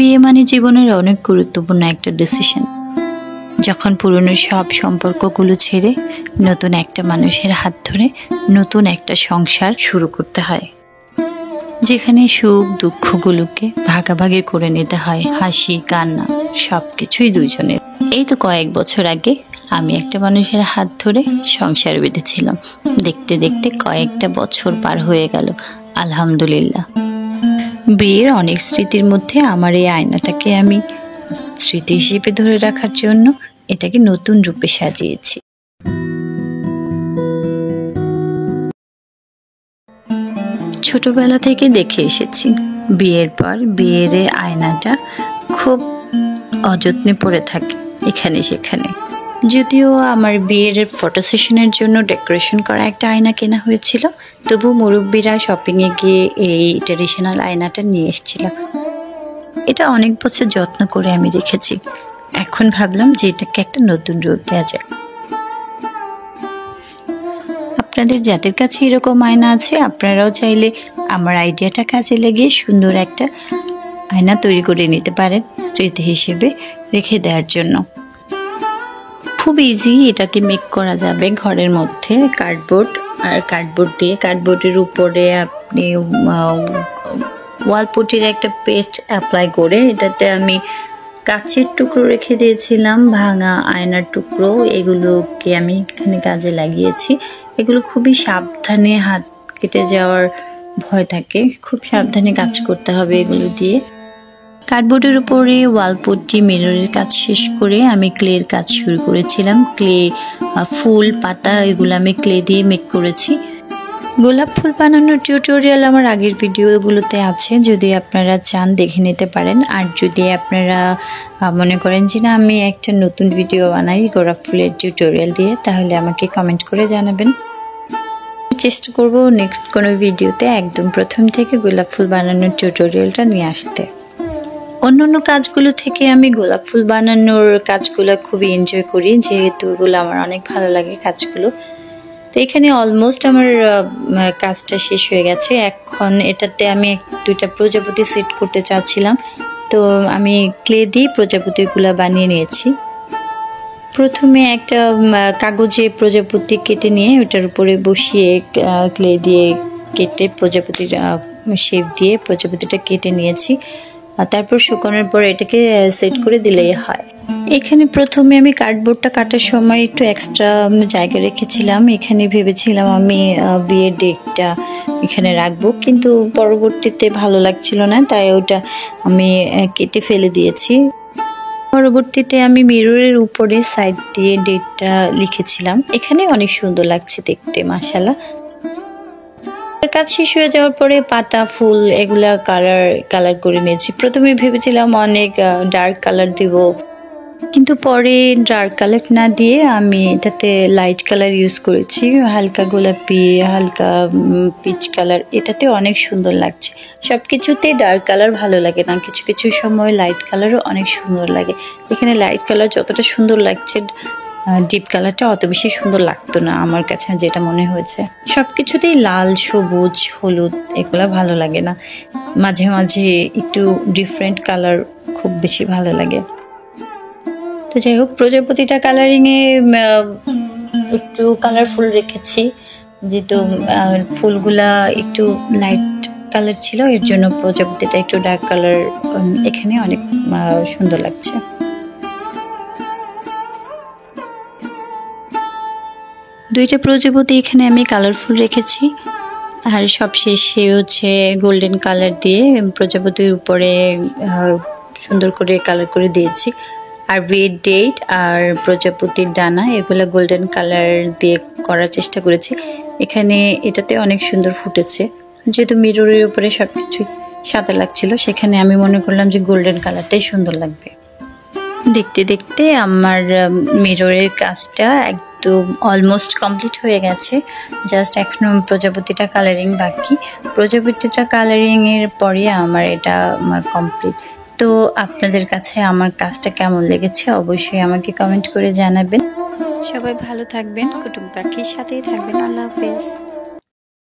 বিয়ে মানে জীবনের অনেক গুরুত্বপূর্ণ একটা ডিসিশন। যখন পুরনো সব সম্পর্কগুলো ছেড়ে নতুন একটা মানুষের হাত ধরে নতুন একটা সংসার শুরু করতে হয়, যেখানে সুখ দুঃখগুলোকে ভাগাভাগি করে নিতে হয়, হাসি কান্না সবকিছুই দুইজনের। এই তো কয়েক বছর আগে আমি একটা মানুষের হাত ধরে সংসার বেঁধেছিলাম। দেখতে দেখতে কয়েকটা বছর পার হয়ে গেল, আলহামদুলিল্লাহ। বিয়ের অনেক স্মৃতির মধ্যে আমার এই আয়নাটাকে আমি স্মৃতি হিসেবে ধরে রাখার জন্য এটাকে নতুন রূপে সাজিয়েছি। ছোটবেলা থেকে দেখে এসেছি, বিয়ের পর বিয়ের আয়নাটা খুব অযত্নে পড়ে থাকে এখানে সেখানে। যদিও আমার বিয়ের ফটো সেশনের জন্য ডেকোরেশন করা একটা আয়না কেনা হয়েছিল, তবু মুরব্বীরা শপিংয়ে গিয়ে এই ট্রেডিশনাল আয়নাটা নিয়ে এসেছিল। এটা অনেক বছর যত্ন করে আমি রেখেছি। এখন ভাবলাম যে এটাকে একটা নতুন রূপ দেওয়া যায়। আপনাদের যাদের কাছে এরকম আয়না আছে, আপনারাও চাইলে আমার আইডিয়াটা কাজে লাগিয়ে সুন্দর একটা আয়না তৈরি করে নিতে পারেন স্মৃতি হিসেবে রেখে দেওয়ার জন্য। খুব ইজি এটাকে মেক করা যাবে ঘরের মধ্যে। কার্ডবোর্ড দিয়ে কার্ডবোর্ডের উপরে আপনি ওয়ালপুটির একটা পেস্ট অ্যাপ্লাই করে এটাতে আমি কাচের টুকরো রেখে দিয়েছিলাম, ভাঙা আয়নার টুকরো, এগুলোকে আমি এখানে কাজে লাগিয়েছি। এগুলো খুবই সাবধানে, হাত কেটে যাওয়ার ভয় থাকে, খুব সাবধানে কাজ করতে হবে এগুলো দিয়ে। কার্ডবোর্ডের উপরে ওয়ালপুটি মিররের কাজ শেষ করে আমি ক্লের কাজ শুরু করেছিলাম। ক্লে ফুল পাতা এগুলো আমি ক্লে দিয়ে মেক করেছি। গোলাপ ফুল বানানোর টিউটোরিয়াল আমার আগের ভিডিওগুলোতে আছে, যদি আপনারা চান দেখে নিতে পারেন। আর যদি আপনারা মনে করেন যে না আমি একটা নতুন ভিডিও বানাই গোলাপ ফুলের টিউটোরিয়াল দিয়ে, তাহলে আমাকে কমেন্ট করে জানাবেন। চেষ্টা করব নেক্সট কোনো ভিডিওতে একদম প্রথম থেকে গোলাপ ফুল বানানোর টিউটোরিয়ালটা নিয়ে আসতে। অন্যান্য কাজগুলো থেকে আমি গোলাপ ফুল বানানোর কাজগুলো খুবই এনজয় করি, যেহেতু এগুলো আমার অনেক ভালো লাগে কাজগুলো। তো এখানে অলমোস্ট আমার কাজটা শেষ হয়ে গেছে। এখন এটাতে আমি দুইটা প্রজাপতি সেট করতে চাচ্ছিলাম, তো আমি ক্লে দিয়ে প্রজাপতিগুলো বানিয়ে নিয়েছি। প্রথমে একটা কাগজে প্রজাপতি কেটে নিয়ে ওটার উপরে বসিয়ে ক্লে দিয়ে কেটে প্রজাপতির শেপ দিয়ে প্রজাপতিটা কেটে নিয়েছি। তারপর শুকানোর পর এটাকে সেট করে দিলেই হয়। এখানে প্রথমে আমি কার্ডবোর্ডটা কাটার সময় একটু এক্সট্রা জায়গা রেখেছিলাম। এখানে ভেবেছিলাম আমি বিয়ের ডেটটা এখানে রাখবো, কিন্তু পরবর্তীতে ভালো লাগছিল না, তাই ওটা আমি কেটে ফেলে দিয়েছি। পরবর্তীতে আমি মিররের উপরে সাইড দিয়ে ডেটটা লিখেছিলাম। এখানে অনেক সুন্দর লাগছে দেখতে, মাশাআল্লাহ। কাজ শেষ হয়ে যাওয়ার পরে পাতা ফুল এগুলা কালার করে নিয়েছি। প্রথমে ভেবেছিলাম অনেক ডার্ক কালার দিব, কিন্তু পরে ডার্ক কালার না দিয়ে আমি এটাতে লাইট কালার ইউজ করেছি, হালকা গোলাপি, হালকা পিচ কালার। এটাতে অনেক সুন্দর লাগছে। সব কিছুতে ডার্ক কালার ভালো লাগে না, কিছু কিছু সময় লাইট কালারও অনেক সুন্দর লাগে। এখানে লাইট কালার যতটা সুন্দর লাগছে, ডিপ কালারটা অত বেশি সুন্দর লাগতো না আমার কাছে, যেটা মনে হয়েছে। সব কিছুতেই লাল, সবুজ, হলুদ এগুলো ভালো লাগে না, মাঝে মাঝে একটু ডিফারেন্ট কালার খুব বেশি ভালো লাগে। তো যাই হোক, প্রজাপতিটা কালারিংয়ে একটু কালারফুল রেখেছি, যেহেতু ফুলগুলা একটু লাইট কালার ছিল, এর জন্য প্রজাপতিটা একটু ডার্ক কালার এখানে অনেক সুন্দর লাগছে। দুইটা প্রজাপতি এখানে আমি কালারফুল রেখেছি, আর সবশেষে হচ্ছে গোল্ডেন কালার দিয়ে প্রজাপতির উপরে সুন্দর করে কালার করে দিয়েছি। আর বিয়ের ডেট আর প্রজাপতির ডানা এগুলো গোল্ডেন কালার দিয়ে করার চেষ্টা করেছি। এখানে এটাতে অনেক সুন্দর ফুটেছে, যেহেতু মিররের উপরে সবকিছু সাদা লাগছিল, সেখানে আমি মনে করলাম যে গোল্ডেন কালারটাই সুন্দর লাগবে। দেখতে দেখতে আমার মিররের কাজটা একদম অলমোস্ট কমপ্লিট হয়ে গেছে। জাস্ট এখনো প্রজাপতিটা কালারিং বাকি। প্রজাপতিটা কালারিংয়ের পরে আমার এটা কমপ্লিট। তো আপনাদের কাছে আমার কাজটা কেমন লেগেছে অবশ্যই আমাকে কমেন্ট করে জানাবেন। সবাই ভালো থাকবেন, কুটুম পাখির সাথেই থাকবেন। আল্লাহ হাফেজ।